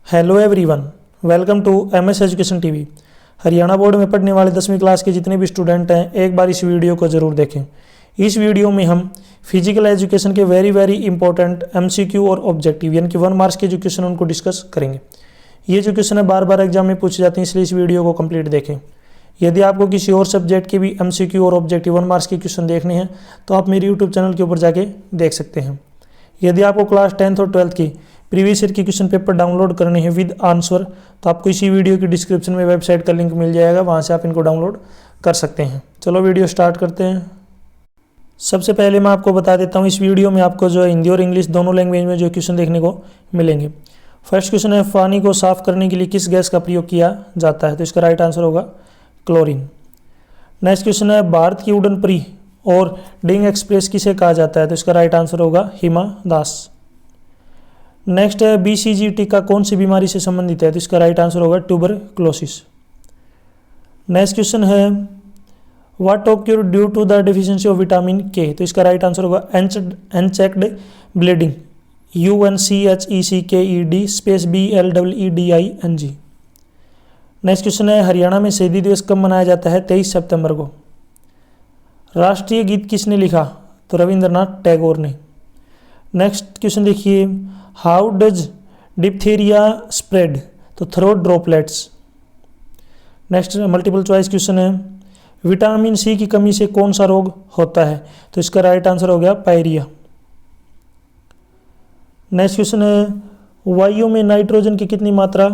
Hello everyone, welcome to MS education TV. Haryana board में पढ़ने वाले 10वीं क्लास के जितने भी स्टूडेंट हैं, एक बार इस वीडियो को ज़रूर देखें। इस वीडियो में हम फिजिकल एजुकेशन के वेरी इंपॉर्टेंट एमसीक्यू और ऑब्जेक्टिव यानी कि 1 मार्क्स के जो क्वेश्चन उनको डिस्कस करेंगे। ये जो क्वेश्चन है बार एग्जाम में पूछे जाते हैं, इसलिए इस वीडियो को कंप्लीट देखें। यदि आपको किसी और सब्जेक्ट के भी एमसीक्यू और ऑब्जेक्टिव 1 मार्क्स के क्वेश्चन देखने हैं तो आप मेरे यूट्यूब चैनल के ऊपर जाके देख सकते हैं। यदि आपको क्लास 10th और 12th की प्रीवियस ईयर की क्वेश्चन पेपर डाउनलोड करने हैं विद आंसर तो आपको इसी वीडियो की डिस्क्रिप्शन में वेबसाइट का लिंक मिल जाएगा, वहां से आप इनको डाउनलोड कर सकते हैं। चलो वीडियो स्टार्ट करते हैं। सबसे पहले मैं आपको बता देता हूँ, इस वीडियो में आपको जो है हिंदी और इंग्लिश दोनों लैंग्वेज में जो क्वेश्चन देखने को मिलेंगे। फर्स्ट क्वेश्चन है, पानी को साफ करने के लिए किस गैस का प्रयोग किया जाता है? तो इसका राइट आंसर होगा क्लोरीन। नेक्स्ट क्वेश्चन है, भारत की उड़न परी और डिंग एक्सप्रेस किसे कहा जाता है? तो इसका राइट आंसर होगा हिमा दास। नेक्स्ट है, बीसीजी टीका कौन सी बीमारी से संबंधित है? तो इसका राइट आंसर होगा ट्यूबरक्लोसिस। नेक्स्ट क्वेश्चन है, what occur due to the deficiency of vitamin K? तो इसका राइट आंसर होगा unchecked bleeding, UNCHECKED space BLEEDING। Next question है, हरियाणा में शहीदी दिवस कब मनाया जाता है? 23 सितंबर को। राष्ट्रीय गीत किसने लिखा? तो रविंद्रनाथ टैगोर ने। नेक्स्ट क्वेश्चन देखिए, हाउ डज डिप्थीरिया स्प्रेड? तो through droplets. Next multiple choice question है, विटामिन सी की कमी से कौन सा रोग होता है? तो इसका राइट आंसर हो गया पायरिया। नेक्स्ट क्वेश्चन है, वायु में नाइट्रोजन की कितनी मात्रा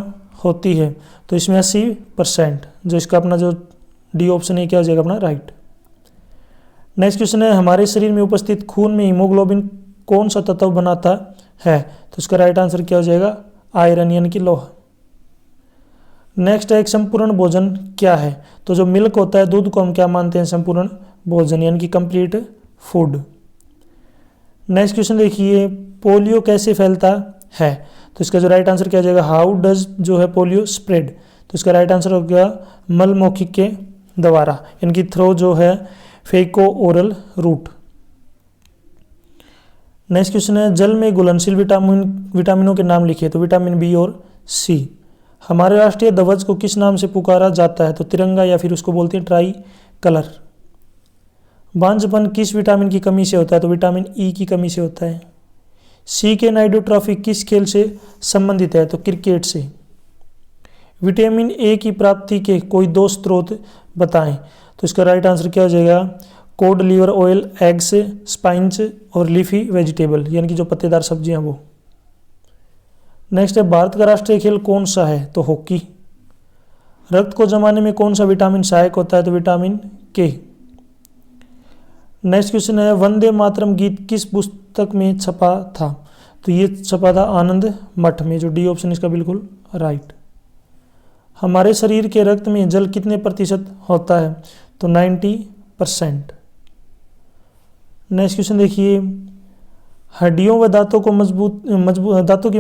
होती है? तो इसमें 80%, जो इसका अपना जो डी ऑप्शन है क्या हो जाएगा अपना राइट। नेक्स्ट क्वेश्चन है, हमारे शरीर में उपस्थित खून में हीमोग्लोबिन कौन सा तत्व बनाता है? तो इसका राइट आंसर क्या हो जाएगा? आयरन यानी कि लोहा। नेक्स्ट है, एक संपूर्ण भोजन क्या है? तो जो मिल्क होता है, दूध को हम क्या मानते हैं? संपूर्ण भोजन यानी कि कंप्लीट फूड। नेक्स्ट क्वेश्चन देखिए, पोलियो कैसे फैलता है? तो इसका जो राइट आंसर क्या हो जाएगा? हाउ डज जो है पोलियो स्प्रेड? तो इसका राइट आंसर हो गया मल मौखिक के द्वारा यानी कि थ्रो जो है phaco oral route. Next question है, जल में घुलनशील विटामिनों के नाम लिखिए। तो विटामिन बी और सी। हमारे राष्ट्रीय ध्वज को किस नाम से पुकारा जाता है? तो तिरंगा या फिर उसको बोलते हैं ट्राई कलर। बांझपन किस विटामिन की कमी से होता है? तो विटामिन ई की कमी से होता है। सी के नायडू ट्रॉफी किस खेल से संबंधित है? तो क्रिकेट से। विटामिन ए की प्राप्ति के कोई 2 स्रोत बताएं। तो इसका राइट आंसर क्या हो जाएगा? Cod liver oil, eggs, spinach और लीफी वेजिटेबल यानी कि जो पत्तेदार सब्जियां वो। नेक्स्ट है, भारत का राष्ट्रीय खेल कौन सा है? तो हॉकी। रक्त को जमाने में कौन सा विटामिन सहायक होता है? तो विटामिन के। नेक्स्ट क्वेश्चन है, वंदे मातरम गीत किस पुस्तक में छपा था? तो ये छपा था आनंद मठ में, जो डी ऑप्शन इसका बिल्कुल राइट। हमारे शरीर के रक्त में जल कितने प्रतिशत होता है? तो 90%। नेक्स्ट क्वेश्चन देखिए, हड्डियों व दांतों की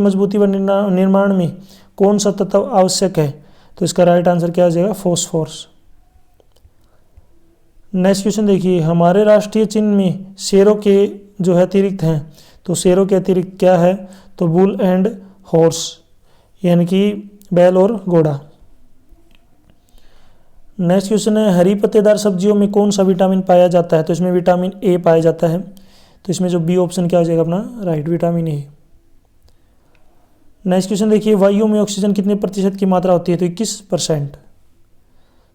मजबूती व निर्माण में कौन सा तत्व आवश्यक है? तो इसका राइट आंसर क्या हो जाएगा? फॉस्फोरस। नेक्स्ट क्वेश्चन देखिए, हमारे राष्ट्रीय चिन्ह में शेरों के जो है अतिरिक्त हैं, तो शेरों के अतिरिक्त क्या है? तो बुल एंड हॉर्स यानी कि बैल और घोड़ा। नेक्स्ट क्वेश्चन है, हरी पत्तेदार सब्जियों में कौन सा विटामिन पाया जाता है? तो इसमें विटामिन ए पाया जाता है। तो इसमें जो बी ऑप्शन क्या हो जाएगा अपना right, vitamin A. Next question देखिए, वायु में ऑक्सीजन कितने प्रतिशत की मात्रा होती है? तो 21%।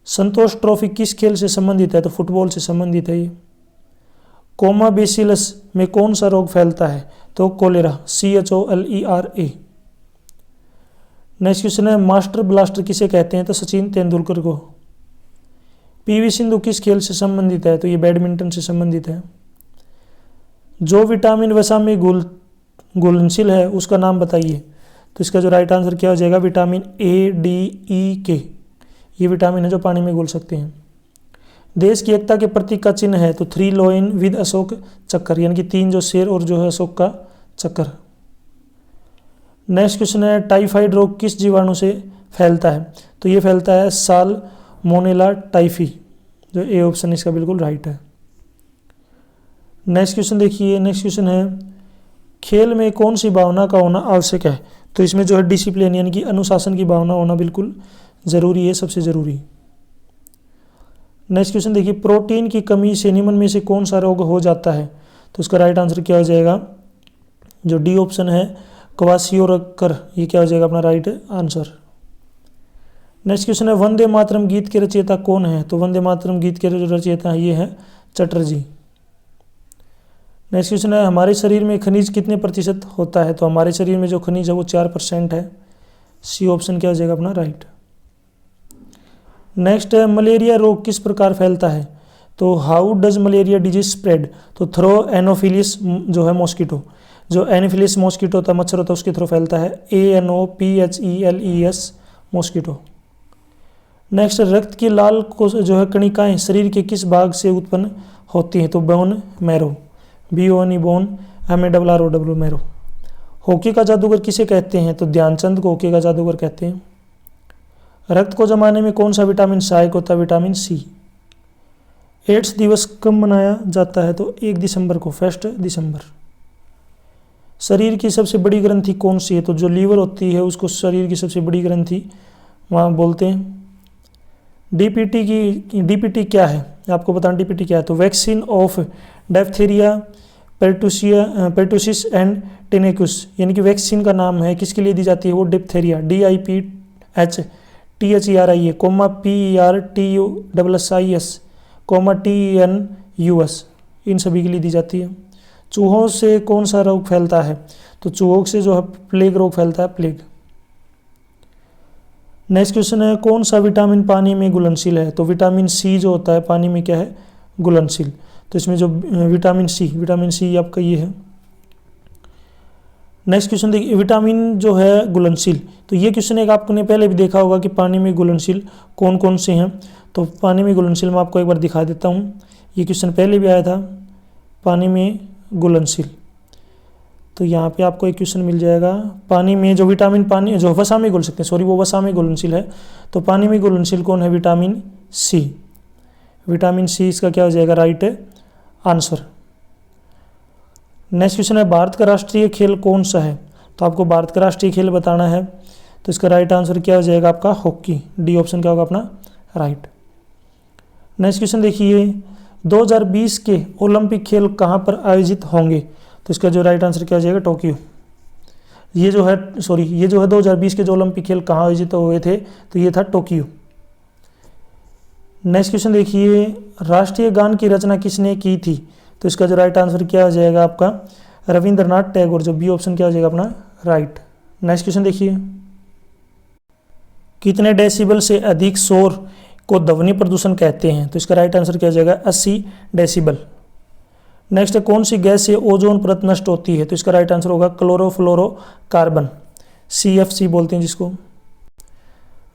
संतोष ट्रॉफी किस खेल से संबंधित है? तो फुटबॉल से संबंधित है ये। कोमा बेसिलस में कौन सा रोग फैलता है? तो कोलेरा, CHOLERA। नेक्स्ट क्वेश्चन है, मास्टर ब्लास्टर किसे कहते हैं? तो सचिन तेंदुलकर को। पीवी सिंधु किस खेल से संबंधित है? तो ये बैडमिंटन से संबंधित है। जो विटामिन वसा में घुलनशील है उसका नाम बताइए। तो इसका जो राइट आंसर क्या हो जाएगा? Vitamin ADEK। ये विटामिन है जो पानी में घुल सकते हैं। देश की एकता के प्रतीक का चिन्ह है? तो 3 लायन विद अशोक चक्कर यानी कि 3 जो शेर और जो है अशोक का चक्कर। नेक्स्ट क्वेश्चन है, टाइफाइड रोग किस जीवाणु से फैलता है? तो ये फैलता है साल्मोनेला टाइफी, जो ए ऑप्शन इसका बिल्कुल राइट है। नेक्स्ट क्वेश्चन देखिए, नेक्स्ट क्वेश्चन है, खेल में कौन सी भावना का होना आवश्यक है? तो इसमें जो है डिसिप्लिन यानी कि अनुशासन की भावना होना बिल्कुल ज़रूरी है, सबसे ज़रूरी। नेक्स्ट क्वेश्चन देखिए, प्रोटीन की कमी से निम्न में से कौन सा रोग हो जाता है? तो इसका राइट आंसर क्या हो जाएगा? जो डी ऑप्शन है क्वासियोरकर, ये क्या हो जाएगा अपना राइट आंसर। नेक्स्ट क्वेश्चन है, वंदे मातरम गीत के रचयिता कौन है? तो वंदे मातरम गीत के जो रचयिता है ये है चटर्जी। नेक्स्ट क्वेश्चन है, हमारे शरीर में खनिज कितने प्रतिशत होता है? तो हमारे शरीर में जो खनिज है वो 4% है। सी ऑप्शन क्या हो जाएगा अपना राइट। नेक्स्ट है, मलेरिया रोग किस प्रकार फैलता है? तो how does malaria disease spread? तो थ्रो एनोफिलिस जो है मॉस्किटो, जो एनोफिलिस मॉस्किटो होता है, मच्छर होता है, उसके थ्रू फैलता है। ANOPHELES mosquito. नेक्स्ट, रक्त की लाल को जो है कणिकाएं शरीर के किस भाग से उत्पन्न होती हैं? तो bone marrow, BONE bone, MARRO marrow. Hockey का जादूगर किसे कहते हैं? तो ध्यानचंद को हॉकी का जादूगर कहते हैं। रक्त को जमाने में कौन सा विटामिन सहायक होता है? Vitamin C. एड्स दिवस कब मनाया जाता है? तो 1 दिसंबर को, 1 दिसंबर। शरीर की सबसे बड़ी ग्रंथि कौन सी है? तो जो लीवर होती है उसको शरीर की सबसे बड़ी ग्रंथि वहाँ बोलते हैं। डीपीटी क्या है? आपको बताना डीपीटी क्या है। तो वैक्सीन ऑफ डिप्थीरिया, पेर्टुसिस एंड टेनिकुस, यानी कि वैक्सीन का नाम है, किसके लिए दी जाती है? वो डिप्थीरिया, DIPTHERIA, PERTUSSIS, TENUS, इन सभी के लिए दी जाती है। चूहों से कौन सा रोग फैलता है? तो चूहों से जो है प्लेग रोग फैलता है, प्लेग। नेक्स्ट क्वेश्चन है, कौन सा विटामिन पानी में घुलनशील है? तो विटामिन सी जो होता है पानी में क्या है? घुलनशील। तो इसमें जो विटामिन सी आपका ये है। नेक्स्ट क्वेश्चन देखिए, विटामिन जो है घुलनशील, तो ये क्वेश्चन एक आपने पहले भी देखा होगा कि पानी में घुलनशील कौन कौन से हैं। तो पानी में घुलनशील मैं आपको एक बार दिखा देता हूँ। ये क्वेश्चन पहले भी आया था, पानी में घुलनशील। तो यहाँ पे आपको एक क्वेश्चन मिल जाएगा, पानी में जो विटामिन पानी जो वसा में घुल सकते हैं, सॉरी वो वसा में घुलनशील है। तो पानी में घुलनशील कौन है? Vitamin C. विटामिन सी इसका क्या हो जाएगा राइट आंसर। नेक्स्ट क्वेश्चन है, भारत का राष्ट्रीय खेल कौन सा है? तो आपको भारत का राष्ट्रीय खेल बताना है। तो इसका राइट आंसर क्या हो जाएगा आपका? हॉकी। डी ऑप्शन क्या होगा अपना राइट। नेक्स्ट क्वेश्चन देखिए, 2020 के ओलंपिक खेल कहाँ पर आयोजित होंगे? तो इसका जो राइट आंसर क्या हो जाएगा? टोक्यो। ये जो है 2020 के जो ओलंपिक खेल कहाँ आयोजित हुए थे? तो ये था टोक्यो। नेक्स्ट क्वेश्चन देखिए, राष्ट्रीय गान की रचना किसने की थी? तो इसका जो राइट आंसर क्या हो जाएगा आपका? रविंद्रनाथ टैगोर। जो बी ऑप्शन क्या हो जाएगा अपना राइट। नेक्स्ट क्वेश्चन देखिए, कितने डेसिबल से अधिक शोर को ध्वनि प्रदूषण कहते हैं? तो इसका राइट आंसर क्या हो जाएगा? 80 डेसिबल। नेक्स्ट है, कौन सी गैस से ओजोन परत नष्ट होती है? तो इसका राइट आंसर होगा क्लोरोफ्लोरोकार्बन, CFC बोलते हैं जिसको।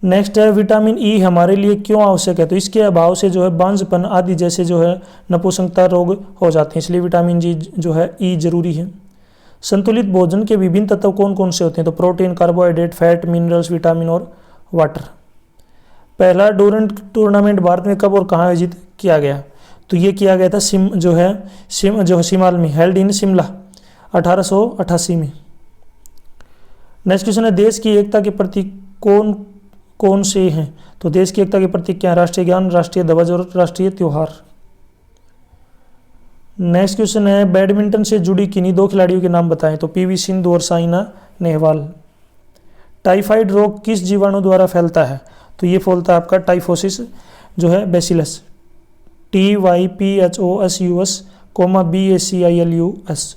नेक्स्ट है, विटामिन ई हमारे लिए क्यों आवश्यक है? तो इसके अभाव से जो है बांझपन आदि जैसे जो है नपुंसकता रोग हो जाते हैं, इसलिए विटामिन जी जो है ई जरूरी है। संतुलित भोजन के विभिन्न तत्व कौन कौन से होते हैं? तो protein, carbohydrate, fat, minerals, vitamin और वाटर। पहला डोरेंट टूर्नामेंट भारत में कब और कहाँ आयोजित किया गया? तो ये किया गया था शिमाल में, हेल्ड इन शिमला 1888 में। नेक्स्ट क्वेश्चन है, देश की एकता के प्रतीक कौन कौन से हैं? तो देश की एकता के प्रतीक क्या है? राष्ट्रीय गान, राष्ट्रीय ध्वज और राष्ट्रीय त्योहार। नेक्स्ट क्वेश्चन है, बैडमिंटन से जुड़ी किन्हीं 2 खिलाड़ियों के नाम बताएं? तो PV सिंधु और साइना नेहवाल। टाइफाइड रोग किस जीवाणु द्वारा फैलता है? तो ये फैलता है आपका टाइफोसिस जो है बैसिलस, TYPHOSUS, BACILUS।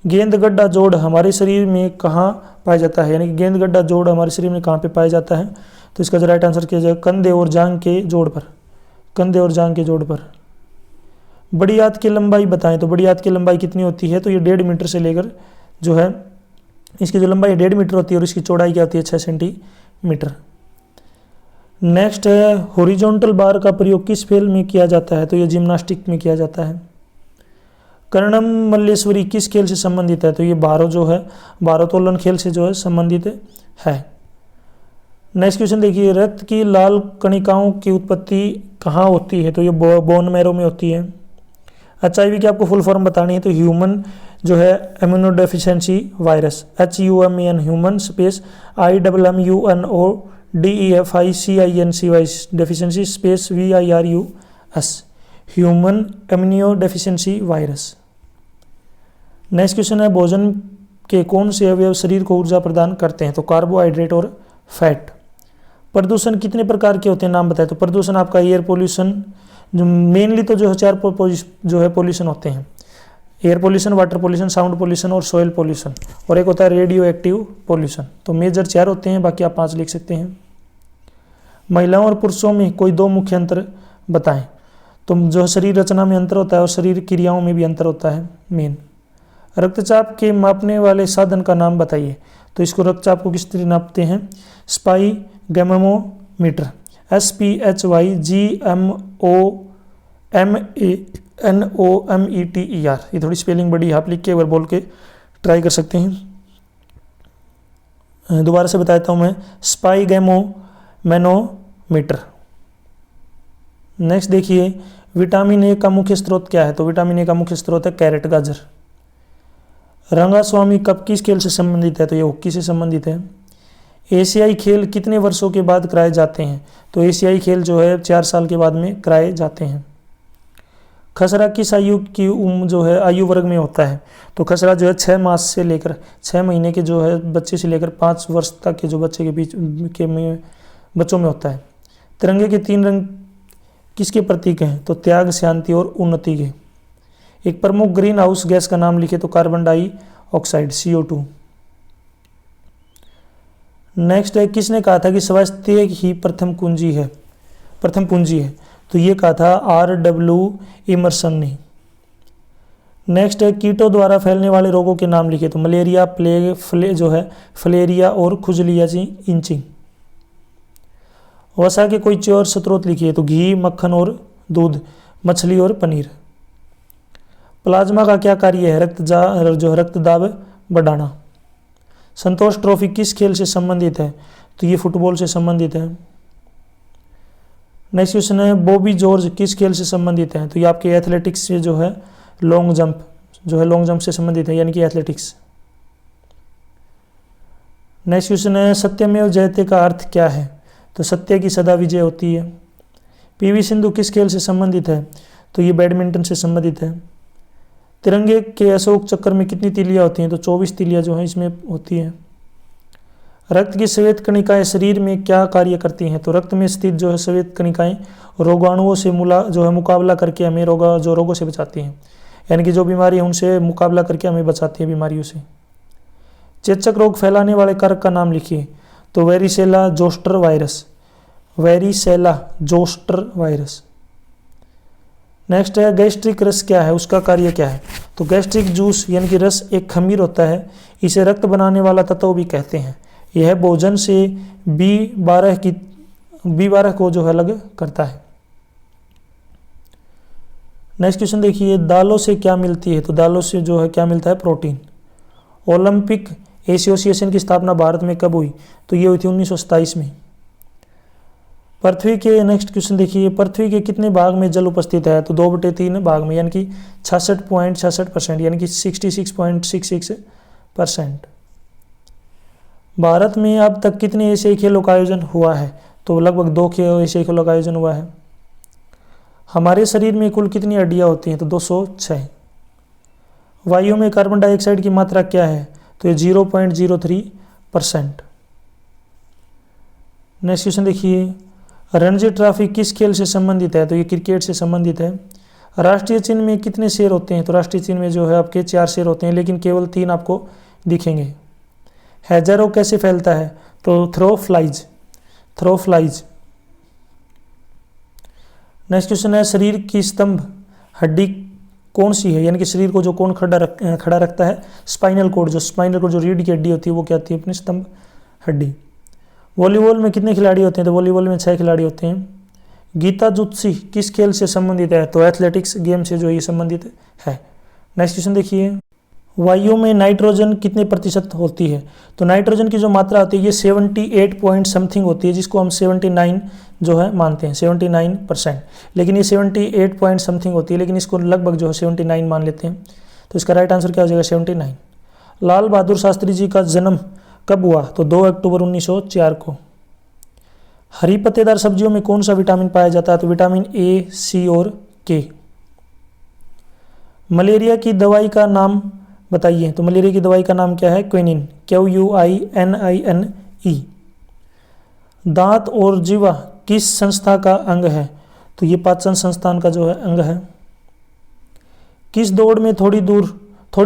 गेंद गड्ढा जोड़ हमारे शरीर में कहाँ पाया जाता है? यानी कि गेंद गड्ढा जोड़ हमारे शरीर में कहाँ पे पाया जाता है? तो इसका जो राइट आंसर किया जाएगा कंधे और जांग के जोड़ पर, कंधे और जांग के जोड़ पर। बड़ी आंत की लंबाई बताएं? तो बड़ी आंत की लंबाई कितनी होती है? तो ये 1.5 मीटर से लेकर जो है इसकी जो लंबाई 1.5 मीटर होती है और इसकी चौड़ाई क्या होती है? 6 सेंटीमीटर। नेक्स्ट है, हॉरिजॉन्टल बार का प्रयोग किस खेल में किया जाता है? तो ये जिम्नास्टिक में किया जाता है। कर्णम मल्लेश्वरी किस खेल से संबंधित है? तो ये भारोत्तोलन खेल से जो है संबंधित है। नेक्स्ट क्वेश्चन देखिए, रक्त की लाल कणिकाओं की उत्पत्ति कहाँ होती है? तो ये बोन मैरो में होती है। HIV की आपको फुल फॉर्म बतानी है। तो ह्यूमन जो है immunodeficiency virus, HUMAN human space IMMUNODEFICINCY deficiency space VIRUS human immunodeficiency virus. Next question है भोजन के कौन से अवयव शरीर को ऊर्जा प्रदान करते हैं? तो कार्बोहाइड्रेट और फैट। प्रदूषण कितने प्रकार के होते हैं, नाम बताए? तो प्रदूषण आपका एयर पोल्यूशन, जो मेनली तो जो है 4 जो है पोल्यूशन होते हैं, air pollution, water pollution, sound pollution और सॉइल पोल्यूशन, और एक होता है रेडियो एक्टिव पोल्यूशन। तो मेजर 4 होते हैं, बाकी आप 5 लिख सकते हैं। महिलाओं और पुरुषों में कोई 2 मुख्य अंतर बताएं। तो जो शरीर रचना में अंतर होता है और शरीर क्रियाओं में भी अंतर होता है मेन। रक्तचाप के मापने वाले साधन का नाम बताइए। तो इसको रक्तचाप को किस तरह नापते हैं? स्पाइगैमोमीटर, SPHYGMOMETER। ये थोड़ी स्पेलिंग बड़ी, आप लिख के एक बार बोल के ट्राई कर सकते हैं। दोबारा से बताता हूँ मैं, स्पाइगैमोमैनोमीटर। नेक्स्ट देखिए, विटामिन ए का मुख्य स्रोत क्या है? तो विटामिन ए का मुख्य स्रोत है कैरेट, गाजर। रंगास्वामी कप किस खेल से संबंधित है? तो ये हॉकी से संबंधित है। एशियाई खेल कितने वर्षों के बाद कराए जाते हैं? तो एशियाई खेल जो है 4 साल के बाद में कराए जाते हैं। खसरा किस आयु की जो है आयु वर्ग में होता है? तो खसरा जो है 6 मास से लेकर 6 महीने के जो है बच्चे से लेकर 5 वर्ष तक के जो बच्चे के बीच के में बच्चों में होता है। तिरंगे के 3 रंग किसके प्रतीक हैं? तो त्याग, शांति और उन्नति के। एक प्रमुख ग्रीन हाउस गैस का नाम लिखे। तो कार्बन डाइऑक्साइड, CO2। नेक्स्ट है, किसने कहा था कि स्वास्थ्य ही प्रथम पूंजी है? तो ये कहा था RW इमर्सन ने। नेक्स्ट है, कीटों द्वारा फैलने वाले रोगों के नाम लिखे। तो मलेरिया, प्लेग, फलेरिया और खुजलिया इंचिंग। वसा के कोई 4 स्रोत लिखिए। तो घी, मक्खन और दूध, मछली और पनीर। प्लाज्मा का क्या कार्य है? रक्तदाब बढ़ाना। संतोष ट्रॉफी किस खेल से संबंधित है? तो ये फुटबॉल से संबंधित है। नेक्स्ट क्वेश्चन है, बॉबी जॉर्ज किस खेल से संबंधित है? तो ये आपके एथलेटिक्स से जो है लॉन्ग जंप से संबंधित है, यानी कि एथलेटिक्स। नेक्स्ट क्वेश्चन है, सत्यमेव जयते का अर्थ क्या है? तो सत्य की सदा विजय होती है। PV सिंधु किस खेल से संबंधित है? तो ये बैडमिंटन से संबंधित है। तिरंगे के अशोक चक्र में कितनी तीलियां होती हैं? तो 24 तीलियां जो हैं इसमें होती हैं। रक्त की श्वेत कणिकाएं शरीर में क्या कार्य करती हैं? तो रक्त में स्थित जो है श्वेत कणिकाएं रोगाणुओं से मुकाबला करके हमें रोगों से बचाती हैं, यानी कि जो बीमारी है उनसे मुकाबला करके हमें बचाती है बीमारियों से। चेचक रोग फैलाने वाले कारक का नाम लिखिए। तो वेरिसेला जोस्टर वायरस। नेक्स्ट है, गैस्ट्रिक रस क्या है, उसका कार्य क्या है? तो गैस्ट्रिक जूस यानी कि रस एक खमीर होता है, इसे रक्त बनाने वाला तत्व भी कहते हैं। यह भोजन से B12 को जो है अलग करता है। नेक्स्ट क्वेश्चन देखिए, दालों से क्या मिलती है? तो दालों से जो है क्या मिलता है? प्रोटीन। ओलंपिक एसोसिएशन की स्थापना भारत में कब हुई? तो ये हुई थी 1927 में। पृथ्वी के नेक्स्ट क्वेश्चन देखिए, पृथ्वी के कितने भाग में जल उपस्थित है? तो 2/3 भाग में, यानी कि 66.66%, यानी कि 66.66%। भारत में अब तक कितने एशियाई खेलों का आयोजन हुआ है? तो लगभग 2 एशियाई खेलों का आयोजन हुआ है। हमारे शरीर में कुल कितनी हड्डियां होती हैं? तो 206। वायु में कार्बन डाइऑक्साइड की मात्रा क्या है? तो ये 0.03%। नेक्स्ट क्वेश्चन देखिए, रणजी ट्रॉफी किस खेल से संबंधित है? तो ये क्रिकेट से संबंधित है। राष्ट्रीय चिन्ह में कितने शेर होते हैं? तो राष्ट्रीय चिन्ह में जो है आपके 4 शेर होते हैं, लेकिन केवल 3 आपको दिखेंगे। हैजा रोग कैसे फैलता है? तो थ्रो फ्लाइज। नेक्स्ट क्वेश्चन है, शरीर की स्तंभ हड्डी कौन सी है, यानी कि शरीर को जो कौन खड़ा रखता है? स्पाइनल कोड जो रीढ़ की हड्डी होती है वो क्या होती है? अपनी स्तंभ हड्डी। वॉलीबॉल में कितने खिलाड़ी होते हैं? तो वॉलीबॉल में 6 खिलाड़ी होते हैं। गीता जुत्सी किस खेल से संबंधित है? तो एथलेटिक्स गेम से जो ये संबंधित है। नेक्स्ट क्वेश्चन देखिए, वायु में नाइट्रोजन कितने प्रतिशत होती है? तो नाइट्रोजन की जो मात्रा होती है ये 78 पॉइंट समथिंग होती है, जिसको हम 79 जो है मानते हैं, 79%। लेकिन ये 78 पॉइंट समथिंग होती है, लेकिन इसको लगभग जो है 79 मान लेते हैं। तो इसका राइट आंसर क्या हो जाएगा 79। लाल बहादुर शास्त्री जी का जन्म कब हुआ? तो 2 अक्टूबर 1904 को। हरी पत्तेदार सब्जियों में कौन सा विटामिन पाया जाता है? तो विटामिन ए, सी और के। मलेरिया की दवाई का नाम बताइए। तो मलेरिया की दवाई का नाम क्या है? Quinine, QUININE। दांत और जीवा किस संस्था का अंग है? तो ये पाचन संस्थान का जो है अंग है। किस दौड़ में थोड़ी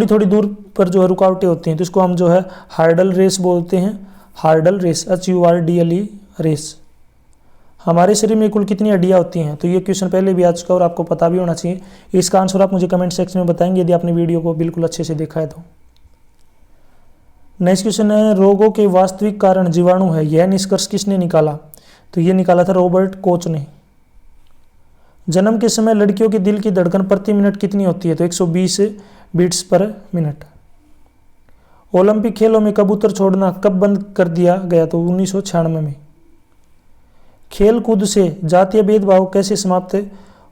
थोड़ी दूर पर जो है रुकावटें होती हैं? तो इसको हम जो है हार्डल रेस बोलते हैं। Hurdle race, HURDLE race. हमारे शरीर में कुल कितनी हड्डियां होती हैं? तो ये क्वेश्चन पहले भी आ चुका और आपको पता भी होना चाहिए। इसका आंसर आप मुझे कमेंट सेक्शन में बताएंगे यदि आपने वीडियो को बिल्कुल अच्छे से देखा है तो। नेक्स्ट क्वेश्चन है, रोगों के वास्तविक कारण जीवाणु है, यह निष्कर्ष किसने निकाला? तो ये निकाला था रॉबर्ट कोच ने। जन्म के समय लड़कियों के दिल की धड़कन प्रति मिनट कितनी होती है? तो 120 बीट्स पर मिनट। ओलंपिक खेलों में कबूतर छोड़ना कब बंद कर दिया गया? तो 1996 में। खेल कूद से जातीय भेदभाव कैसे समाप्त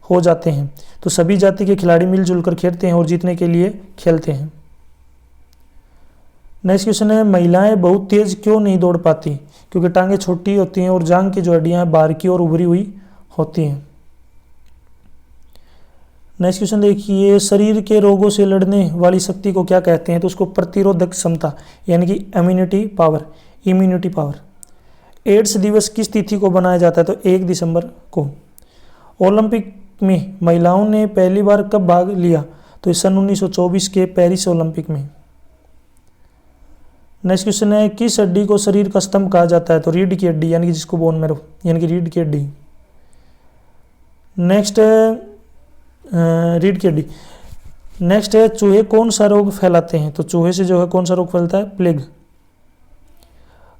हो जाते हैं? तो सभी जाति के खिलाड़ी मिलजुल कर खेलते हैं और जीतने के लिए खेलते हैं। नेक्स्ट क्वेश्चन है, महिलाएं बहुत तेज क्यों नहीं दौड़ पाती? क्योंकि टांगे छोटी होती हैं और जांग की जो हड्डियां हैं बाहर की और उभरी हुई होती हैं। नेक्स्ट क्वेश्चन देखिए, शरीर के रोगों से लड़ने वाली शक्ति को क्या कहते हैं? तो उसको प्रतिरोधक क्षमता यानी कि इम्यूनिटी पावर। एड्स दिवस किस तिथि को बनाया जाता है? तो 1 दिसंबर को। ओलंपिक में महिलाओं ने पहली बार कब भाग लिया? तो सन 1924 के पेरिस ओलंपिक में। नेक्स्ट क्वेश्चन है, किस हड्डी को शरीर का स्तंभ कहा जाता है? तो रीढ़ की हड्डी यानी कि जिसको बोन मैरो यानी कि रीढ़ की हड्डी। नेक्स्ट है रीढ़ की हड्डी। नेक्स्ट है, चूहे कौन सा रोग फैलाते हैं? तो चूहे से जो है कौन सा रोग फैलता है? प्लेग।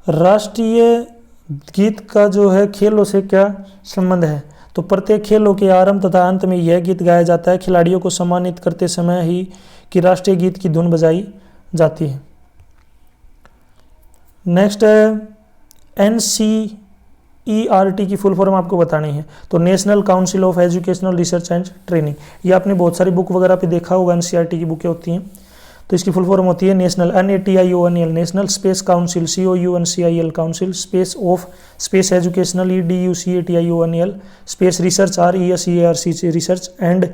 राष्ट्रीय गीत का जो है खेलों से क्या संबंध है? तो प्रत्येक खेलों के आरंभ तथा अंत में यह गीत गाया जाता है। खिलाड़ियों को सम्मानित करते समय ही कि राष्ट्रीय गीत की धुन बजाई जाती है। नेक्स्ट है, NCERT की फुल फॉर्म आपको बतानी है। तो national council of educational research and training. ये आपने बहुत सारी बुक वगैरह पे देखा होगा, NCERT की बुकें होती हैं। तो इसकी फुल फॉर्म होती है national, NATIONAL national space council, COUNCIL council, space of space educational, EDUCATIONAL space research, RESEARC research and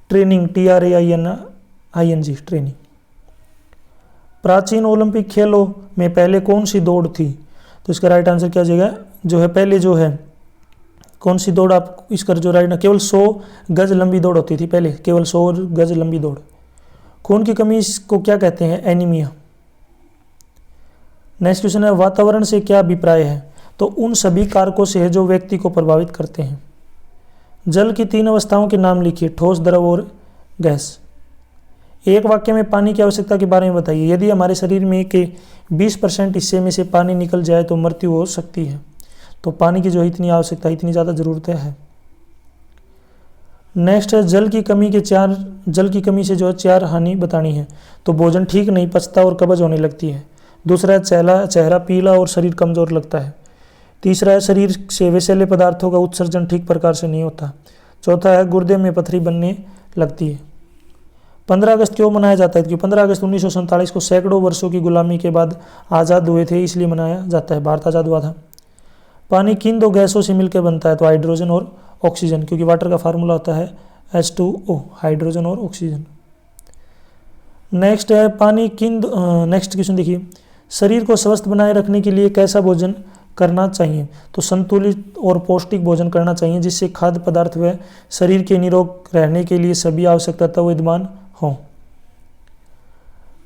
training, TRAINING training. प्राचीन ओलंपिक खेलों में पहले कौन सी दौड़ थी? तो इसका राइट आंसर क्या हो जाएगा? जो है पहले जो है कौन सी दौड़, आप इसका जो राइट, केवल 100 गज लंबी दौड़ होती थी पहले, केवल 100 गज लंबी दौड़। खून की कमी को क्या कहते हैं? एनीमिया। नेक्स्ट क्वेश्चन है, वातावरण से क्या अभिप्राय है? तो उन सभी कारकों से है जो व्यक्ति को प्रभावित करते हैं। जल की 3 अवस्थाओं के नाम लिखिए, ठोस, द्रव और गैस। एक वाक्य में पानी की आवश्यकता के बारे में बताइए। यदि हमारे शरीर में के 20% हिस्से में से पानी निकल जाए तो मृत्यु हो सकती है। तो पानी की जो इतनी आवश्यकता, इतनी ज़्यादा ज़रूरत है। नेक्स्ट है, जल की कमी से जो है 4 हानि बतानी है। तो भोजन ठीक नहीं पचता और कब्ज होने लगती है। दूसरा है, चेहरा पीला और शरीर कमजोर लगता है। तीसरा है, शरीर से विषैले पदार्थों का उत्सर्जन ठीक प्रकार से नहीं होता। चौथा है, गुर्दे में पथरी बनने लगती है। 15 अगस्त क्यों मनाया जाता है? क्योंकि 15 अगस्त 1947 को सैकड़ों वर्षों की गुलामी के बाद आज़ाद हुए थे, इसलिए मनाया जाता है। भारत आज़ाद हुआ था। पानी किन 2 गैसों से मिलकर बनता है? तो हाइड्रोजन और ऑक्सीजन, क्योंकि वाटर का फार्मूला होता है H2O, हाइड्रोजन और ऑक्सीजन। नेक्स्ट है, नेक्स्ट क्वेश्चन देखिए, शरीर को स्वस्थ बनाए रखने के लिए कैसा भोजन करना चाहिए? तो संतुलित और पौष्टिक भोजन करना चाहिए, जिससे खाद्य पदार्थ व शरीर के निरोग रहने के लिए सभी आवश्यक तत्व विद्यमान हों।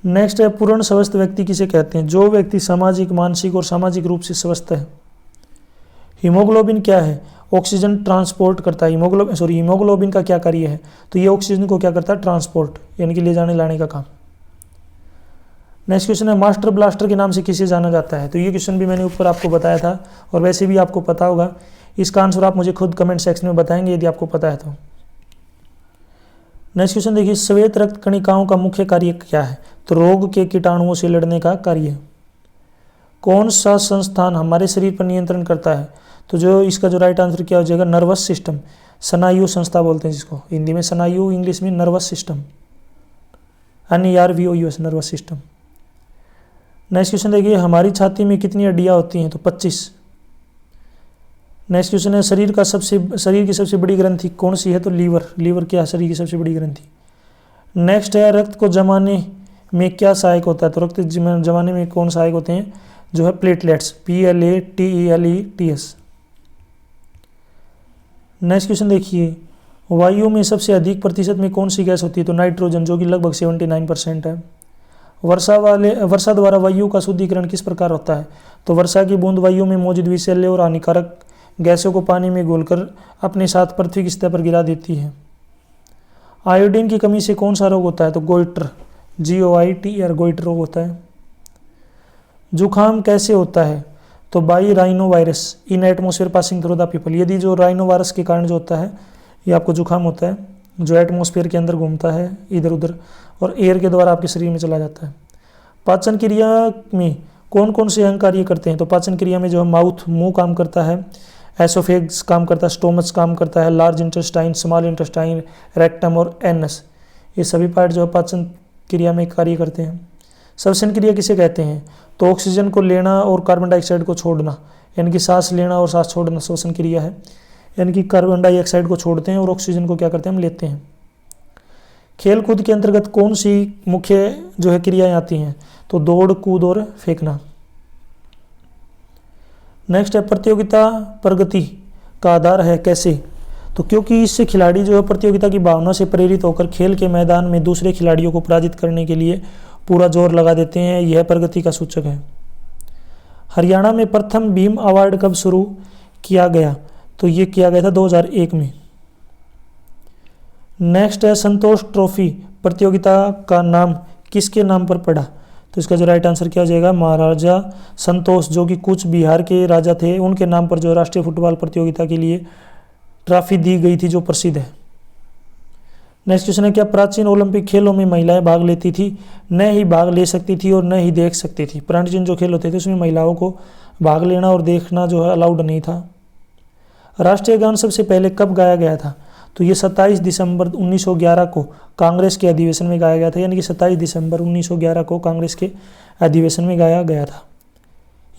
नेक्स्ट है, पूर्ण स्वस्थ व्यक्ति किसे कहते हैं? जो व्यक्ति सामाजिक, मानसिक और सामाजिक रूप से स्वस्थ है। हीमोग्लोबिन क्या है? ऑक्सीजन ट्रांसपोर्ट करता है। हीमोग्लोबिन का क्या कार्य है? तो ये ऑक्सीजन को क्या करता है? ट्रांसपोर्ट यानी कि ले जाने लाने का काम। नेक्स्ट क्वेश्चन है, मास्टर ब्लास्टर के नाम से किसे जाना जाता है? तो ये क्वेश्चन भी मैंने ऊपर आपको बताया था और वैसे भी आपको पता होगा। इसका आंसर आप मुझे खुद कमेंट सेक्शन में बताएंगे यदि आपको पता है तो। नेक्स्ट क्वेश्चन देखिए, श्वेत रक्त कणिकाओं का मुख्य कार्य क्या है? तो रोग के कीटाणुओं से लड़ने का कार्य। कौन सा संस्थान हमारे शरीर पर नियंत्रण करता है? तो जो इसका जो राइट आंसर क्या हो जाएगा? नर्वस सिस्टम, स्नायु संस्था बोलते हैं जिसको हिंदी में स्नायु, इंग्लिश में nervous system. NERVOUS nervous system. Next question देखिए, हमारी छाती में कितनी हड्डियां होती हैं? तो 25। नेक्स्ट क्वेश्चन है, शरीर की सबसे बड़ी ग्रंथि कौन सी है? तो लीवर क्या है शरीर की सबसे बड़ी ग्रंथि। नेक्स्ट है, रक्त को जमाने में क्या सहायक होता है? तो रक्त जमाने में कौन सहायक होते हैं? जो है प्लेटलेट्स, PLATELETS। नेक्स्ट क्वेश्चन देखिए, वायु में सबसे अधिक प्रतिशत में कौन सी गैस होती है? तो नाइट्रोजन, जो कि लगभग 79% है। वर्षा द्वारा वायु का शुद्धिकरण किस प्रकार होता है? तो वर्षा की बूंद वायु में मौजूद विषैले और हानिकारक गैसों को पानी में घोलकर अपने साथ पृथ्वी की सतह पर गिरा देती है। आयोडीन की कमी से कौन सा रोग होता है? तो गोइटर, GOITR, गोइटर रोग होता है। जुखाम कैसे होता है? तो by rhino virus in atmosphere passing through the people. यदि जो राइनो वायरस के कारण जो होता है ये आपको जुखाम होता है, जो एटमोसफेयर के अंदर घूमता है इधर उधर और एयर के द्वारा आपके शरीर में चला जाता है। पाचन क्रिया में कौन कौन से अंग कार्य करते हैं? तो पाचन क्रिया में जो है माउथ, मुंह काम करता है, एसोफेग्स काम करता है, स्टोमच काम करता है, large intestine, small intestine, rectum और एनस, ये सभी पार्ट जो है पाचन क्रिया में कार्य करते हैं। श्वसन क्रिया किसे कहते हैं? तो ऑक्सीजन को लेना और कार्बन डाइऑक्साइड को छोड़ना, यानी कि सांस लेना और सांस छोड़ना श्वसन क्रिया है। यानी कि कार्बन डाइऑक्साइड को छोड़ते हैं और ऑक्सीजन को क्या करते हैं? हम लेते हैं। खेल कूद के अंतर्गत कौन सी मुख्य जो है क्रियाएं आती हैं? तो दौड़, कूद और फेंकना। नेक्स्ट है, प्रतियोगिता प्रगति का आधार है, कैसे? तो क्योंकि इससे खिलाड़ी जो है प्रतियोगिता की भावना से प्रेरित होकर खेल के मैदान में दूसरे खिलाड़ियों को पराजित करने के लिए पूरा जोर लगा देते हैं, यह प्रगति का सूचक है। हरियाणा में प्रथम भीम अवार्ड कब शुरू किया गया? तो ये किया गया था 2001 में। नेक्स्ट है, संतोष ट्रॉफी प्रतियोगिता का नाम किसके नाम पर पड़ा? तो इसका जो राइट आंसर क्या हो जाएगा? महाराजा संतोष, जो कि कूच बिहार के राजा थे, उनके नाम पर जो राष्ट्रीय फुटबॉल प्रतियोगिता के लिए ट्रॉफी दी गई थी, जो प्रसिद्ध है। नेक्स्ट क्वेश्चन है, क्या प्राचीन ओलंपिक खेलों में महिलाएं भाग लेती थी? न ही भाग ले सकती थी और न ही देख सकती थी। प्राचीन जो खेल होते थे उसमें महिलाओं को भाग लेना और देखना जो है अलाउड नहीं था। राष्ट्रीय गान सबसे पहले कब गाया गया था? तो ये 27 दिसंबर 1911 को कांग्रेस के अधिवेशन में गाया गया था, यानी कि 27 दिसंबर 1911 को कांग्रेस के अधिवेशन में गाया गया था।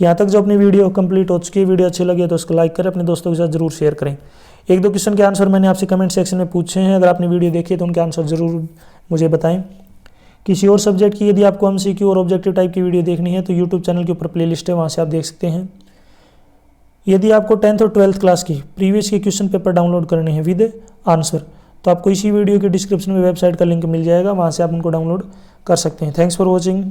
यहाँ तक जो अपनी वीडियो कंप्लीट हो चुकी है, वीडियो अच्छी लगी तो उसको लाइक करें, अपने दोस्तों के साथ जरूर शेयर करें। एक दो क्वेश्चन के आंसर मैंने आपसे कमेंट सेक्शन में पूछे हैं, अगर आपने वीडियो देखी है तो उनके आंसर जरूर मुझे बताएं। किसी और सब्जेक्ट की यदि आपको MCQ और ऑब्जेक्टिव टाइप की वीडियो देखनी है तो यूट्यूब चैनल के ऊपर प्लेलिस्ट है, वहाँ से आप देख सकते हैं। यदि आपको 10th और 12th क्लास की प्रीवियस के क्वेश्चन पेपर डाउनलोड करने हैं विद आंसर, तो आपको इसी वीडियो के डिस्क्रिप्शन में वेबसाइट का लिंक मिल जाएगा, वहाँ से आप उनको डाउनलोड कर सकते हैं। Thanks for watching.